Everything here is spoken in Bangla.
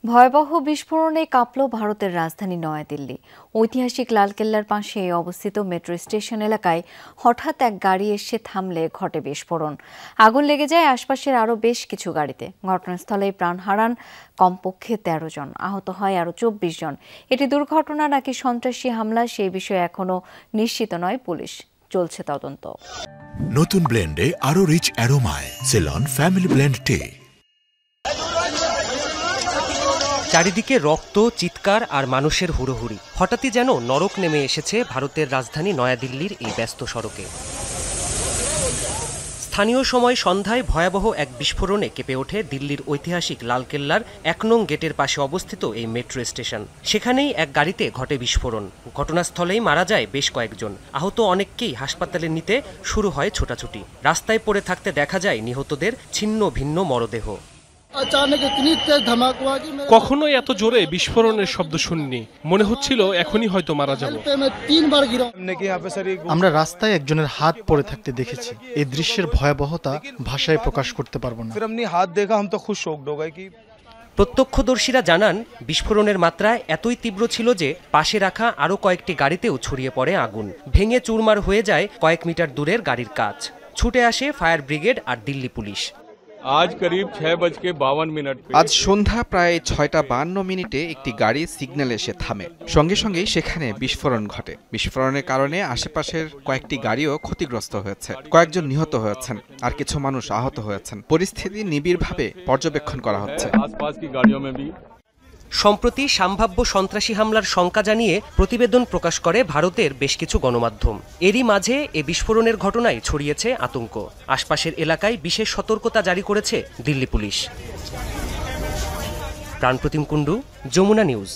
ভয়াবহ বিস্ফোরণে কাঁপল ভারতের রাজধানী নয়াদিল্লি। ঐতিহাসিক লালকেল্লার পাশে অবস্থিত মেট্রো স্টেশন এলাকায় হঠাৎ এক গাড়ি এসে থামলে ঘটে বিস্ফোরণ। আগুন লেগে যায় আশপাশের আরও বেশ কিছু গাড়িতে। ঘটনাস্থলে প্রাণ হারান কমপক্ষে ১৩ জন, আহত হয় আরও ২৪ জন। এটি দুর্ঘটনা নাকি সন্ত্রাসী হামলা সেই বিষয়ে এখনও নিশ্চিত নয় পুলিশ। চলছে তদন্ত। নতুন ব্লেন্ডে আরও রিচ অ্যারোমায় সেলন ফ্যামিলি ব্লেন্ড টে। চারিদিকে রক্ত, চিৎকার আর মানুষের হুড়োহুড়ি। হঠাৎই যেন নরক নেমে এসেছে ভারতের রাজধানী নয়াদিল্লির এই ব্যস্ত সড়কে। স্থানীয় সময় সন্ধ্যায় ভয়াবহ এক বিস্ফোরণে কেঁপে ওঠে দিল্লির ঐতিহাসিক লালকেল্লার ১ নং গেটের পাশে অবস্থিত এই মেট্রো স্টেশন। সেখানেই এক গাড়িতে ঘটে বিস্ফোরণ। ঘটনাস্থলেই মারা যায় বেশ কয়েকজন, আহত অনেককেই হাসপাতালে নিতে শুরু হয় ছোটাছুটি। রাস্তায় পড়ে থাকতে দেখা যায় নিহতদের ছিন্ন ভিন্ন মরদেহ। কখনো এত জোরে বিস্ফোরণের শব্দ শুনিনি, মনে হচ্ছিল এখনই হয়তো মারা যাব। আমরা রাস্তায় একজনের হাত পড়ে থাকতে দেখেছি। এই দৃশ্যের ভয়াবহতা ভাষায় প্রকাশ করতে পারবো না। প্রত্যক্ষদর্শীরা জানান, বিস্ফোরণের মাত্রা এতই তীব্র ছিল যে পাশে রাখা আরও কয়েকটি গাড়িতেও ছড়িয়ে পড়ে আগুন। ভেঙে চুরমার হয়ে যায় কয়েক মিটার দূরের গাড়ির কাচ। ছুটে আসে ফায়ার ব্রিগেড আর দিল্লি পুলিশ। আজ সন্ধ্যা প্রায় ৬টা ৫২ একটি গাড়ি সিগন্যাল এসে থামে। সঙ্গে সঙ্গেই সেখানে বিস্ফোরণ ঘটে। বিস্ফোরণের কারণে আশেপাশের কয়েকটি গাড়িও ক্ষতিগ্রস্ত হয়েছে। কয়েকজন নিহত হয়েছেন আর কিছু মানুষ আহত হয়েছেন। পরিস্থিতি নিবিড়ভাবে পর্যবেক্ষণ করা হচ্ছে। সম্প্রতি সম্ভাব্য সন্ত্রাসী হামলার শঙ্কা জানিয়ে প্রতিবেদন প্রকাশ করে ভারতের বেশ কিছু গণমাধ্যম। এরই মাঝে এ বিস্ফোরণের ঘটনায় ছড়িয়েছে আতঙ্ক। আশপাশের এলাকায় বিশেষ সতর্কতা জারি করেছে দিল্লি পুলিশ। প্রাণপ্রতিম কুণ্ডু, যমুনা নিউজ।